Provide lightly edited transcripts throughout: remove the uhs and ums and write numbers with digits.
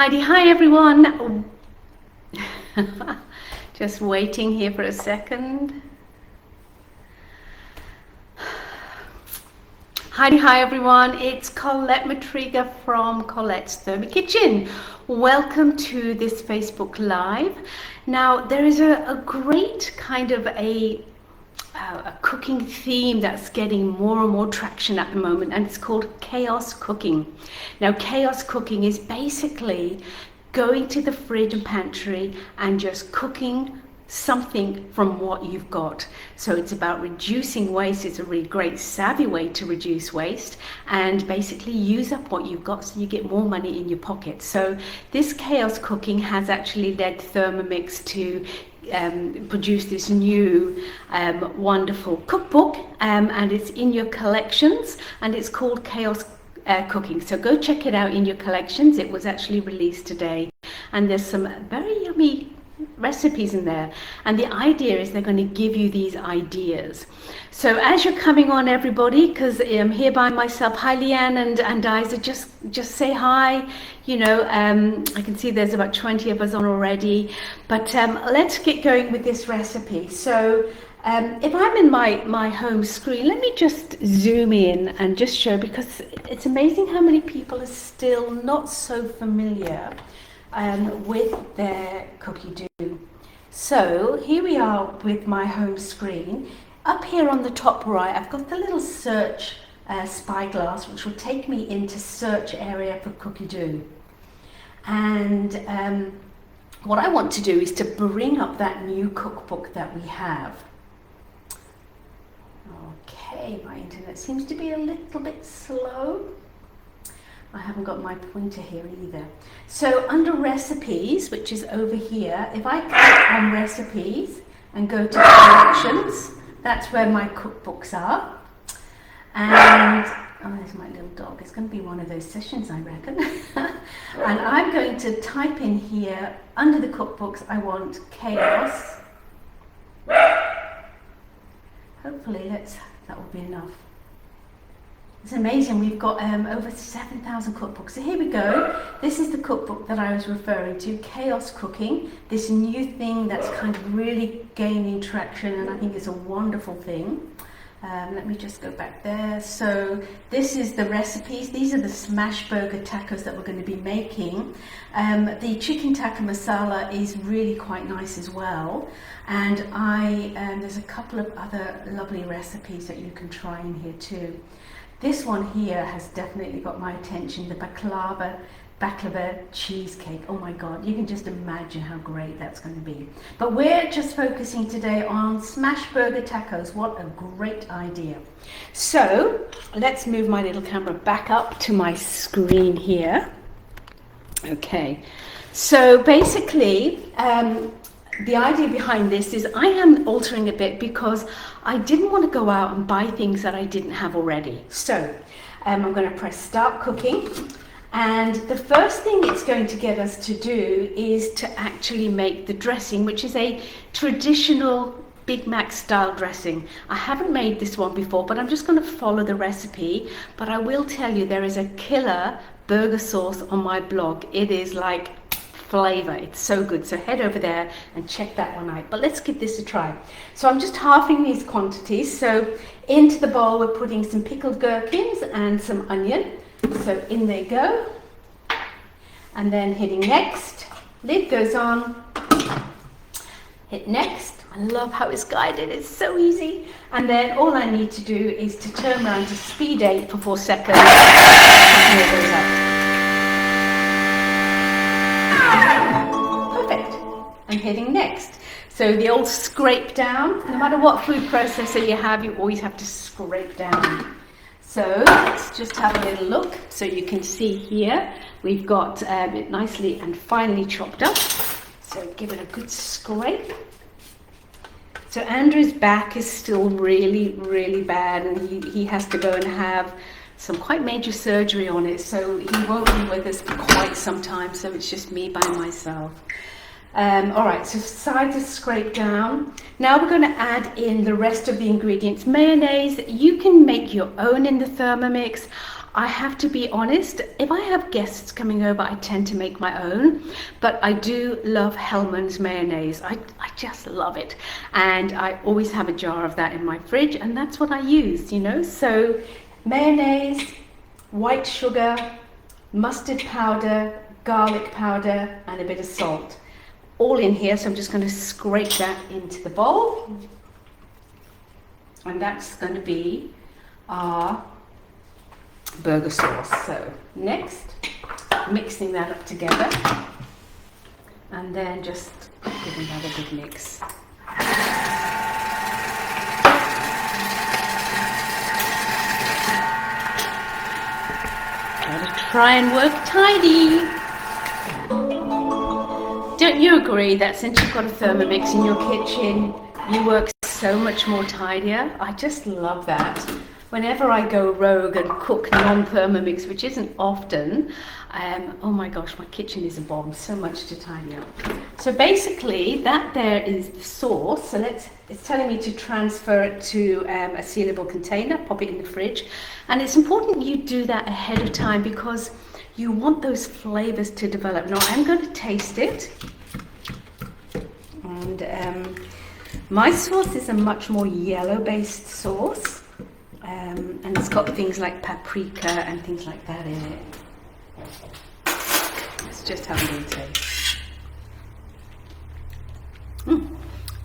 Hi everyone. Just waiting here for a second. Hi everyone, it's Colette Matriga from Colette's Thermy Kitchen. Welcome to this Facebook Live. Now there is a great kind of a cooking theme that's getting more and more traction at the moment, and it's called chaos cooking. Now chaos cooking is basically going to the fridge and pantry and just cooking something from what you've got. So it's about reducing waste. It's a really great savvy way to reduce waste and basically use up what you've got so you get more money in your pocket. So this chaos cooking has actually led Thermomix to produce this new wonderful cookbook, and it's in your collections, and it's called Chaos Cooking. So go check it out in your collections. It was actually released today, and there's some very yummy recipes in there, and the idea is they're going to give you these ideas. So as you're coming on, everybody, because I'm here by myself, hi Leanne and Isa, just say hi. You know, I can see there's about 20 of us on already, but let's get going with this recipe. So if I'm in my home screen, let me just zoom in and just show, because it's amazing how many people are still not so familiar with their cookie dough. So here we are with my home screen. Up here on the top right, I've got the little search spyglass, which will take me into search area for cookie dough. And what I want to do is to bring up that new cookbook that we have. Okay, my internet seems to be a little bit slow. I haven't got my pointer here either. So under recipes, which is over here, if I click on recipes and go to collections, that's where my cookbooks are. And oh, there's my little dog. It's going to be one of those sessions, I reckon. And I'm going to type in here, under the cookbooks, I want chaos. Hopefully that will be enough. It's amazing, we've got over 7,000 cookbooks. So here we go. This is the cookbook that I was referring to, Chaos Cooking, this new thing that's kind of really gaining traction, and I think it's a wonderful thing. Let me just go back there. So this is the recipes. These are the smash burger tacos that we're going to be making. The chicken tikka masala is really quite nice as well. And there's a couple of other lovely recipes that you can try in here too. This one here has definitely got my attention, the baklava cheesecake. Oh my God, you can just imagine how great that's going to be. But we're just focusing today on smash burger tacos. What a great idea. So let's move my little camera back up to my screen here. Okay, so basically, the idea behind this is I am altering a bit because I didn't want to go out and buy things that I didn't have already. So I'm going to press start cooking, and the first thing it's going to get us to do is to actually make the dressing, which is a traditional Big Mac style dressing. I haven't made this one before, but I'm just going to follow the recipe. But I will tell you, there is a killer burger sauce on my blog. It is like flavour. It's so good. So head over there and check that one out. But let's give this a try. So I'm just halving these quantities. So into the bowl we're putting some pickled gherkins and some onion. So in they go. And then hitting next. Lid goes on. Hit next. I love how it's guided. It's so easy. And then all I need to do is to turn around to speed 8 for 4 seconds. And here it goes up. And hitting next. So the old scrape down, no matter what food processor you have, you always have to scrape down. So let's just have a little look. So you can see here, we've got it nicely and finely chopped up. So give it a good scrape. So Andrew's back is still really, really bad, and he has to go and have some quite major surgery on it. So he won't be with us for quite some time. So it's just me by myself. All right, so sides are scraped down. Now we're going to add in the rest of the ingredients. Mayonnaise, you can make your own in the Thermomix. I have to be honest, if I have guests coming over, I tend to make my own, but I do love Hellmann's mayonnaise. I just love it. And I always have a jar of that in my fridge, and that's what I use, you know. So mayonnaise, white sugar, mustard powder, garlic powder, and a bit of salt. All in here, so I'm just going to scrape that into the bowl. And that's going to be our burger sauce. So next, mixing that up together, and then just giving that a good mix. Gotta try and work tidy. Don't you agree that since you've got a Thermomix in your kitchen, you work so much more tidier? I just love that. Whenever I go rogue and cook non-Thermomix, which isn't often, oh my gosh, my kitchen is a bomb. So much to tidy up. So basically, that there is the sauce. So it's telling me to transfer it to a sealable container, pop it in the fridge. And it's important you do that ahead of time because you want those flavors to develop. Now, I'm going to taste it. And my sauce is a much more yellow-based sauce. And it's got things like paprika and things like that in it. Let's just have a little taste.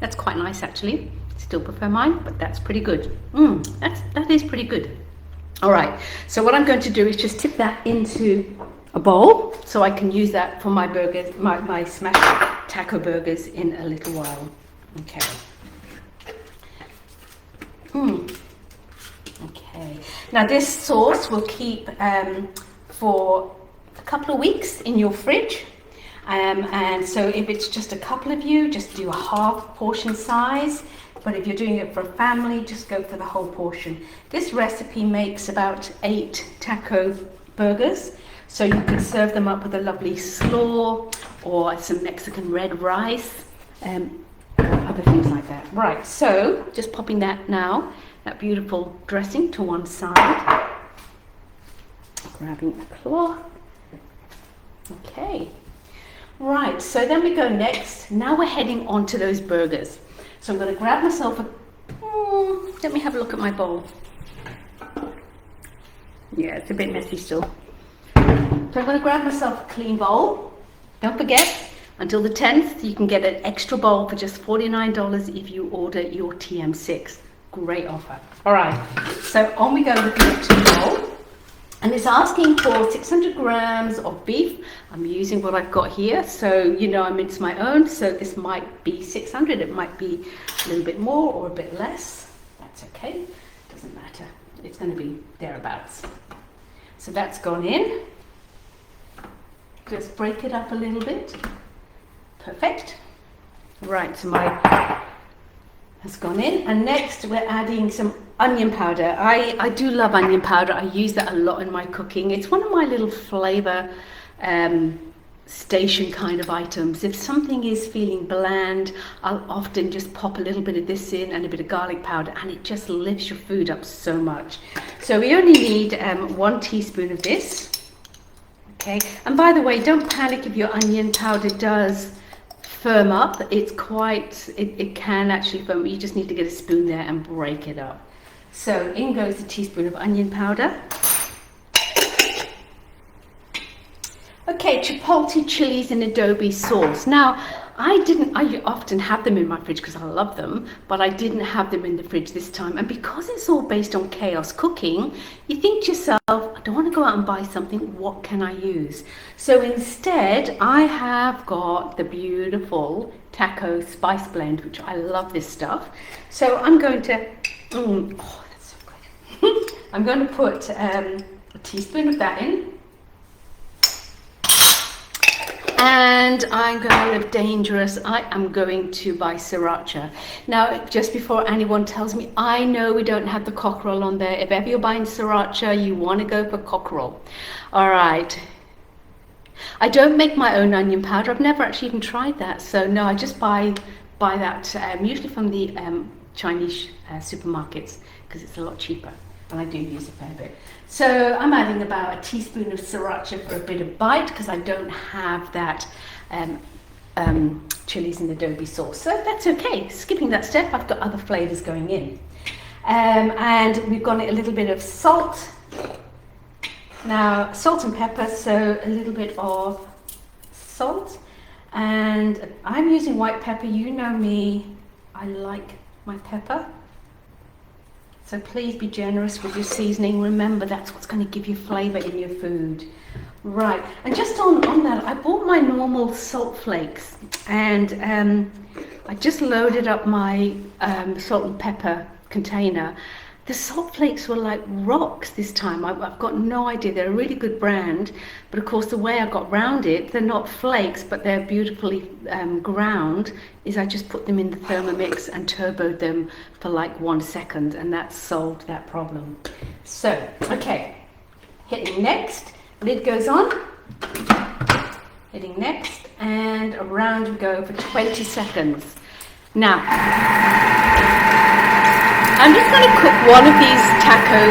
That's quite nice actually. Still prefer mine, but that's pretty good. That is pretty good. All right, so what I'm going to do is just tip that into a bowl so I can use that for my burgers, my smashed taco burgers in a little while. Okay. Okay, now this sauce will keep for a couple of weeks in your fridge, and so if it's just a couple of you, just do a half portion size, but if you're doing it for a family, just go for the whole portion. This recipe makes about 8 taco burgers, so you can serve them up with a lovely slaw or some Mexican red rice, other things like that. Right, so just popping that now, that beautiful dressing to one side, grabbing a cloth. Okay, right, so then we go next. Now we're heading on to those burgers. So I'm going to grab myself let me have a look at my bowl. Yeah, it's a bit messy still. So I'm going to grab myself a clean bowl. Don't forget, until the 10th, you can get an extra bowl for just $49 if you order your TM6. Great offer. All right, so on we go with the next bowl. And it's asking for 600 grams of beef. I'm using what I've got here, so you know I mince my own, so this might be 600. It might be a little bit more or a bit less. That's okay, doesn't matter. It's going to be thereabouts. So that's gone in. Just break it up a little bit. Perfect. Right, so my has gone in, and next we're adding some onion powder. I do love onion powder. I use that a lot in my cooking. It's one of my little flavor station kind of items. If something is feeling bland, I'll often just pop a little bit of this in and a bit of garlic powder, and it just lifts your food up so much. So we only need 1 teaspoon of this. Okay, and by the way, don't panic if your onion powder does firm up. It's quite, it can actually firm. You just need to get a spoon there and break it up. So in goes a teaspoon of onion powder. Okay, chipotle chilies and adobe sauce. Now, I often have them in my fridge because I love them, but I didn't have them in the fridge this time. And because it's all based on chaos cooking, you think to yourself, I don't want to go out and buy something, what can I use? So instead, I have got the beautiful taco spice blend, which I love this stuff. So I'm going to, oh, that's so good. I'm going to put a teaspoon of that in. And I'm going to live dangerous. I am going to buy sriracha. Now, just before anyone tells me, I know we don't have the cockerel on there. If ever you're buying sriracha, you want to go for cockerel. All right. I don't make my own onion powder. I've never actually even tried that. So no, I just buy that usually from the Chinese supermarkets because it's a lot cheaper. and I do use a fair bit. So I'm adding about a teaspoon of sriracha for a bit of bite, because I don't have that chilies and adobe sauce. So that's okay. Skipping that step, I've got other flavours going in. And we've got a little bit of salt. Now, salt and pepper, so a little bit of salt. And I'm using white pepper. You know me, I like my pepper. So please be generous with your seasoning. Remember, that's what's going to give you flavour in your food. Right, and just on that, I bought my normal salt flakes, and I just loaded up my salt and pepper container. The salt flakes were like rocks this time. I've got no idea. They're a really good brand, but of course the way I got round it, they're not flakes, but they're beautifully ground, is I just put them in the Thermomix and turboed them for like 1 second, and that solved that problem. So, okay, hitting next, lid goes on, hitting next, and around we go for 20 seconds. Now, I'm just going to cook one of these taco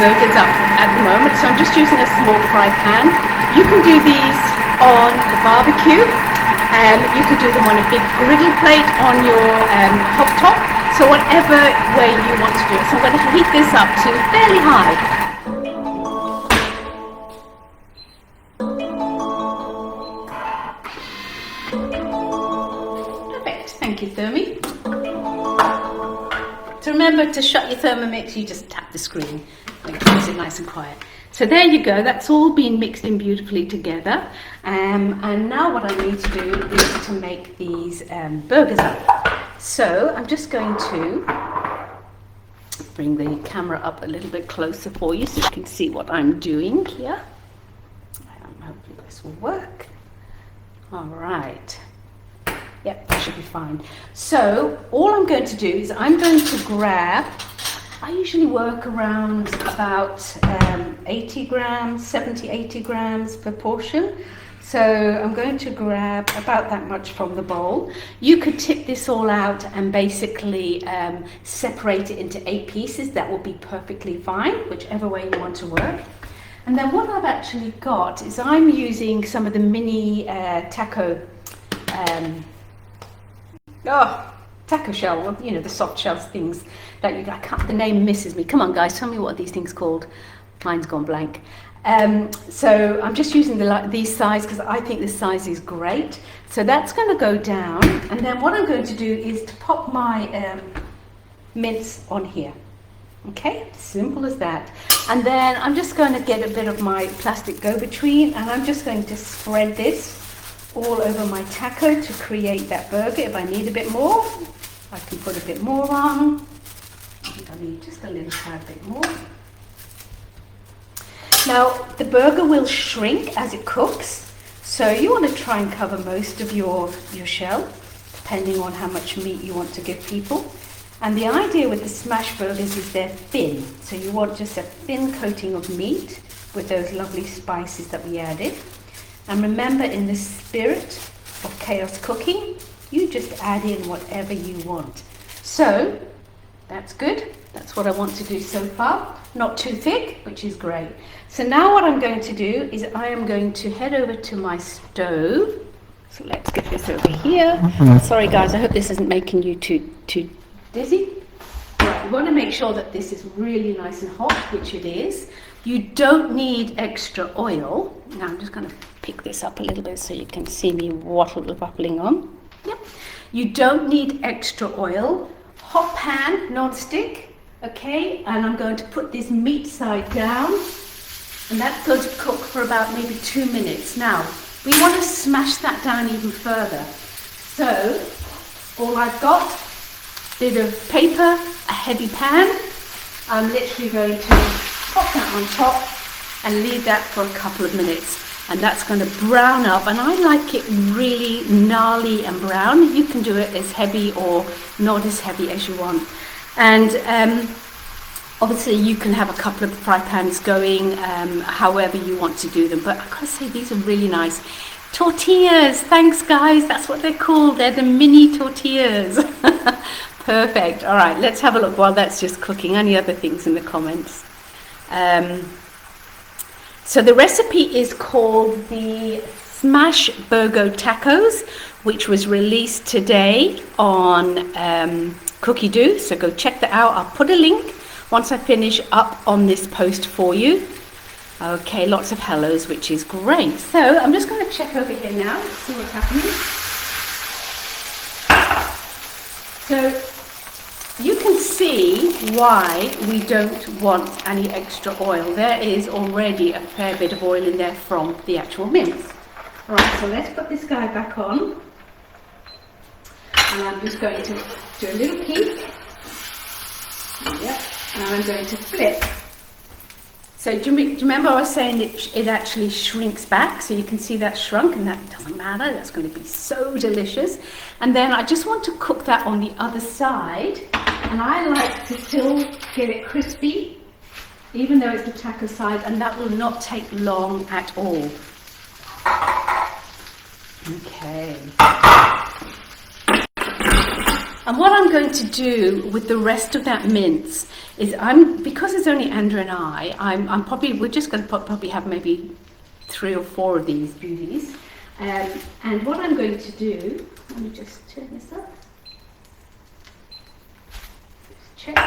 burgers up at the moment, so I'm just using a small fry pan. You can do these on the barbecue, you could do them on a big griddle plate on your hot top, so whatever way you want to do it. So I'm going to heat this up to fairly high. Perfect, thank you, Thermi. So remember to shut your Thermomix, you just tap the screen and it keeps it nice and quiet. So there you go, that's all been mixed in beautifully together. And now what I need to do is to make these burgers up. So I'm just going to bring the camera up a little bit closer for you so you can see what I'm doing here. Hopefully this will work. All right. Yep, that should be fine. So all I'm going to do is I'm going to grab, I usually work around about 80 grams, 70, 80 grams per portion. So I'm going to grab about that much from the bowl. You could tip this all out and basically separate it into 8 pieces. That will be perfectly fine, whichever way you want to work. And then what I've actually got is I'm using some of the mini taco shell, you know, the soft shells things that you, the name misses me. Come on guys, tell me what are these things called? Mine's gone blank. So I'm just using these size because I think this size is great. So that's going to go down, and then what I'm going to do is to pop my mince on here. Okay, simple as that. And then I'm just going to get a bit of my plastic go-between, and I'm just going to spread this all over my taco to create that burger. If I need a bit more, I can put a bit more on. I think I need just a little tad bit more. Now, the burger will shrink as it cooks, so you want to try and cover most of your shell, depending on how much meat you want to give people. And the idea with the smash burgers is they're thin, so you want just a thin coating of meat with those lovely spices that we added. And remember, in the spirit of chaos cooking, you just add in whatever you want. So, that's good. That's what I want to do so far. Not too thick, which is great. So now what I'm going to do is I am going to head over to my stove. So let's get this over here. Sorry guys, I hope this isn't making you too dizzy. Right, we want to make sure that this is really nice and hot, which it is. You don't need extra oil. Now I'm just going to pick this up a little bit so you can see me waffling on. Yep. You don't need extra oil. Hot pan, non-stick. Okay, and I'm going to put this meat side down, and that's going to cook for about maybe 2 minutes. Now, we want to smash that down even further. So, all I've got, bit of paper, a heavy pan. I'm literally going to pop that on top and leave that for a couple of minutes. And that's going to brown up, and I like it really gnarly and brown. You can do it as heavy or not as heavy as you want. And obviously you can have a couple of fry pans going, however you want to do them. But I've got to say, these are really nice. Tortillas, thanks guys, that's what they're called. They're the mini tortillas. Perfect. All right, let's have a look while that's just cooking. Any other things in the comments? So the recipe is called the Smash Burger Tacos, which was released today on Cookie Do. So go check that out. I'll put a link once I finish up on this post for you. Okay, lots of hellos, which is great. So I'm just going to check over here now, see what's happening. So you can see why we don't want any extra oil. There is already a fair bit of oil in there from the actual mince. All right, so let's put this guy back on. And I'm just going to do a little peek. Yep, and I'm going to flip. So do you remember I was saying it actually shrinks back? So you can see that shrunk, and that doesn't matter. That's going to be so delicious. And then I just want to cook that on the other side. And I like to still get it crispy, even though it's the taco side, and that will not take long at all. Okay. And what I'm going to do with the rest of that mince is because it's only Andrew and we're just going to probably have maybe 3 or 4 of these beauties. And what I'm going to do, let me just turn this up. Check.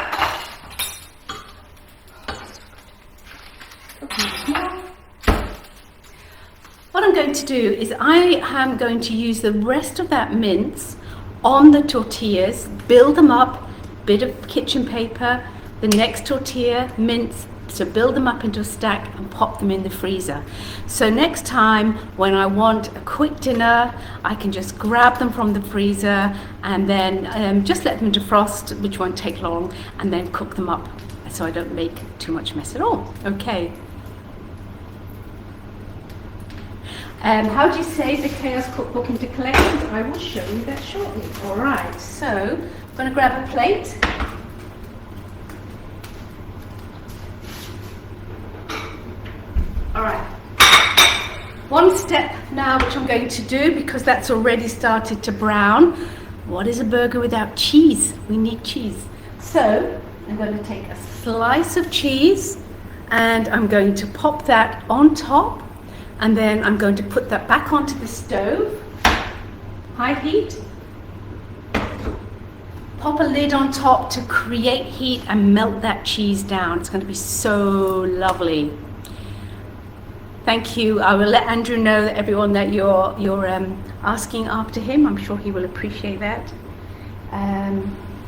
What I'm going to do is I am going to use the rest of that mince on the tortillas, build them up, bit of kitchen paper, the next tortilla, mince, so build them up into a stack and pop them in the freezer. So next time when I want a quick dinner, I can just grab them from the freezer and then just let them defrost, which won't take long, and then cook them up so I don't make too much mess at all. Okay. How do you save the Chaos Cookbook into collections? I will show you that shortly. All right, so I'm going to grab a plate. All right. One step now, which I'm going to do because that's already started to brown. What is a burger without cheese? We need cheese. So I'm going to take a slice of cheese and I'm going to pop that on top. And then I'm going to put that back onto the stove, high heat, pop a lid on top to create heat and melt that cheese down. It's going to be so lovely. Thank you. I will let Andrew know that everyone that you're asking after him. I'm sure he will appreciate that.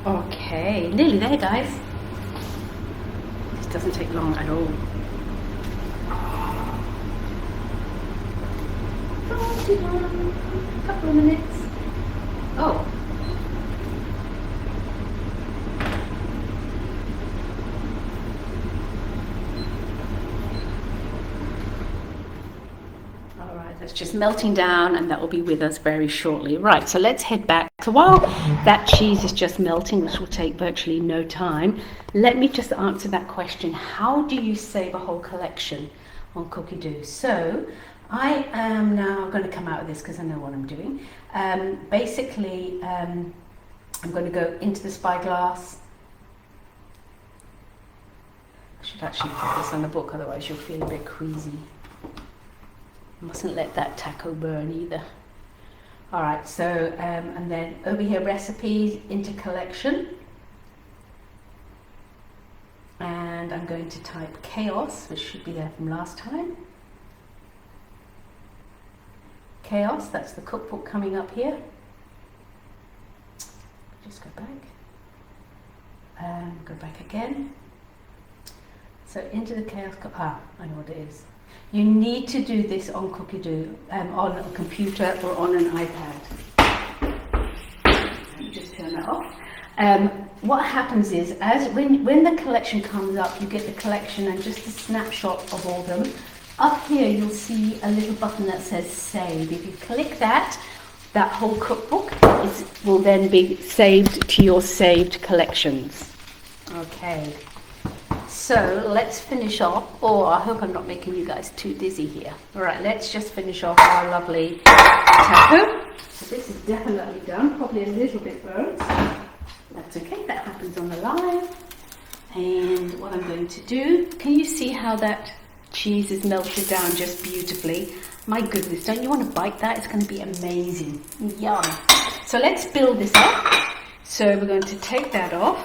Okay, nearly there, guys. This doesn't take long at all. A couple of minutes. Oh. All right, that's just melting down and that will be with us very shortly. Right, so let's head back. So while that cheese is just melting, which will take virtually no time, let me just answer that question. How do you save a whole collection on Cookie Do? So I am now going to come out of this because I know what I'm doing. Basically, I'm going to go into the spyglass. I should actually put this on the book, otherwise you'll feel a bit queasy. Mustn't let that taco burn either. All right, so and then over here, recipes into collection. And I'm going to type chaos, which should be there from last time. Chaos, that's the cookbook coming up here. Just go back. Go back again. So into the chaos I know what it is. You need to do this on Cookie Do, on a computer or on an iPad. Let me just turn that off. What happens is, when the collection comes up, you get the collection and just a snapshot of all of them. Up here you'll see a little button that says save. If you click that, that whole cookbook will then be saved to your saved collections. Okay, so let's finish off. Oh, I hope I'm not making you guys too dizzy here. All right, let's just finish off our lovely taco. So this is definitely done, probably a little bit burnt. That's okay, that happens on the live. And what I'm going to do, can you see how that cheese is melted down just beautifully? My goodness, don't you want to bite that? It's going to be amazing. Yum. So let's build this up. So we're going to take that off.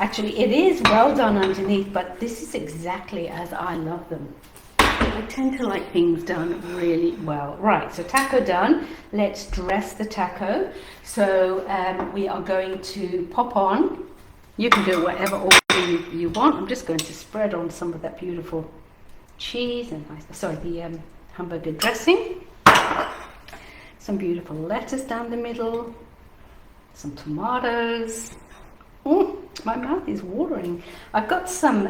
Actually, it is well done underneath, but this is exactly as I love them. I tend to like things done really well. Right, so taco done. Let's dress the taco. So we are going to pop on. You can do whatever order you want. I'm just going to spread on some of that beautiful cheese and the hamburger dressing. Some beautiful lettuce down the middle. Some tomatoes. My mouth is watering. I've got some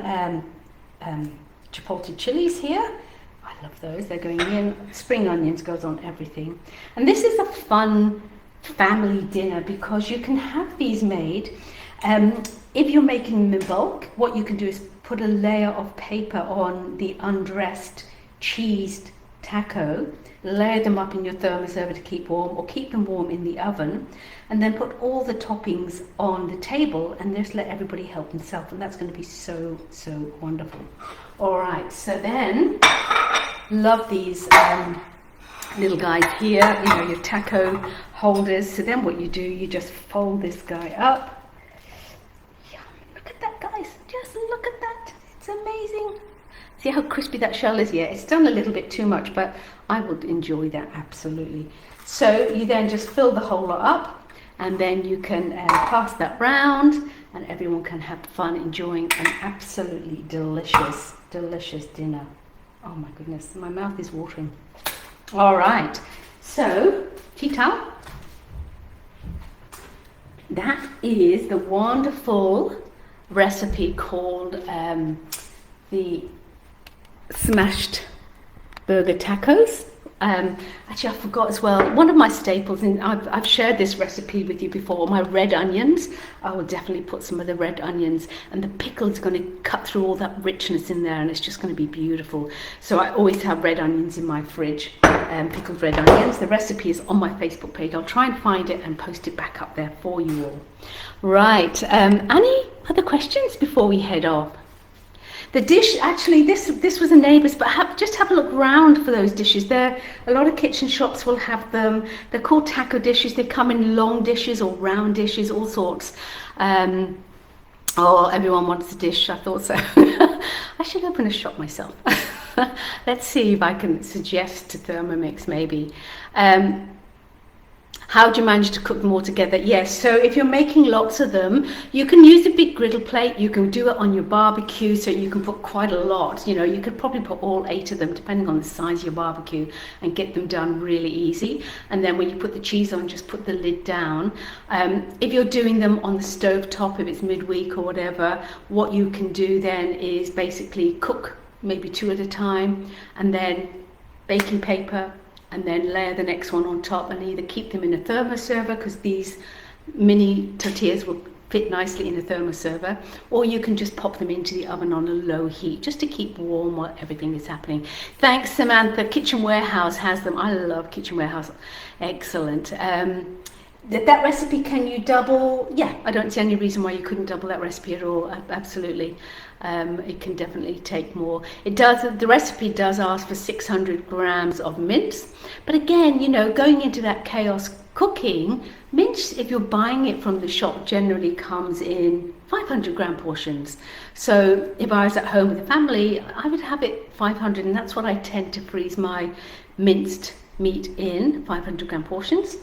chipotle chilies here. I love those. They're going in. Spring onions goes on everything. And this is a fun family dinner because you can have these made. If you're making them in bulk, what you can do is put a layer of paper on the undressed cheesed taco, layer them up in your thermoserver to keep warm, or keep them warm in the oven, and then put all the toppings on the table and just let everybody help themselves, and that's going to be so wonderful. All right, so then love these little guys here, you know, your taco holders. So then what you do, you just fold this guy up. Look at that, guys, just look at that, it's amazing. See how crispy that shell is? Yeah, it's done a little bit too much, but I would enjoy that absolutely. So you then just fill the whole lot up, and then you can pass that round, and everyone can have fun enjoying an absolutely delicious dinner. Oh my goodness, my mouth is watering. All right, so tea towel. That is the wonderful recipe called the smashed burger tacos. Actually, I forgot as well, one of my staples, and I've shared this recipe with you before, my red onions. I will definitely put some of the red onions, and the pickle is going to cut through all that richness in there, and it's just going to be beautiful. So I always have red onions in my fridge, pickled red onions. The recipe is on my Facebook page. I'll try and find it and post it back up there for you all. Right, any other questions before we head off? The dish, actually, this was a neighbour's, but just have a look round for those dishes. A lot of kitchen shops will have them. They're called taco dishes. They come in long dishes or round dishes, all sorts. Oh, everyone wants a dish. I thought so. I should open a shop myself. Let's see if I can suggest to Thermomix maybe. How do you manage to cook them all together? Yes, so if you're making lots of them, you can use a big griddle plate. You can do it on your barbecue, so you can put quite a lot. You know, you could probably put all 8 of them, depending on the size of your barbecue, and get them done really easy. And then when you put the cheese on, just put the lid down. If you're doing them on the stove top, if it's midweek or whatever, what you can do then is basically cook maybe 2 at a time, and then baking paper, and then layer the next one on top, and either keep them in a thermoserver, because these mini tortillas will fit nicely in a thermoserver, or you can just pop them into the oven on a low heat just to keep warm while everything is happening. Thanks, Samantha. Kitchen Warehouse has them. I love Kitchen Warehouse. Excellent. That recipe, can you double? Yeah, I don't see any reason why you couldn't double that recipe at all. Absolutely. It can definitely take more. It does. The recipe does ask for 600 grams of mince, but again, you know, going into that chaos cooking, mince, if you're buying it from the shop, generally comes in 500 gram portions. So if I was at home with a family, I would have it 500, and that's what I tend to freeze my minced meat in, 500 gram portions.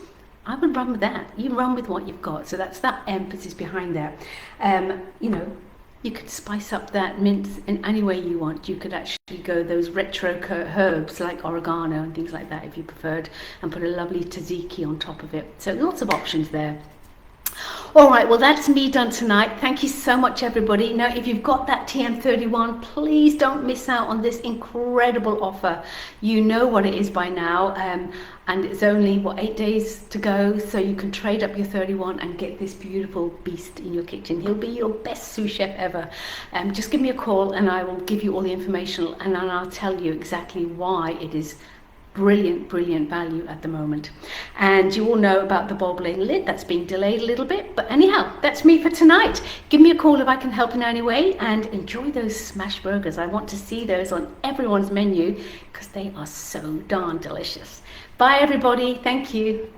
I would run with that. You run with what you've got. So that's that emphasis behind that. You know, you could spice up that mince in any way you want. You could actually go those retro herbs like oregano and things like that if you preferred, and put a lovely tzatziki on top of it. So lots of options there. All right, well, that's me done tonight. Thank you so much, everybody. Now, if you've got that TM31, please don't miss out on this incredible offer. You know what it is by now, and it's only, 8 days to go, so you can trade up your 31 and get this beautiful beast in your kitchen. He'll be your best sous chef ever. Just give me a call, and I will give you all the information, and then I'll tell you exactly why it is brilliant, brilliant value at the moment. And you all know about the bobbling lid that's been delayed a little bit, but anyhow, that's me for tonight. Give me a call if I can help in any way, and enjoy those smash burgers. I want to see those on everyone's menu because they are so darn delicious. Bye everybody, thank you.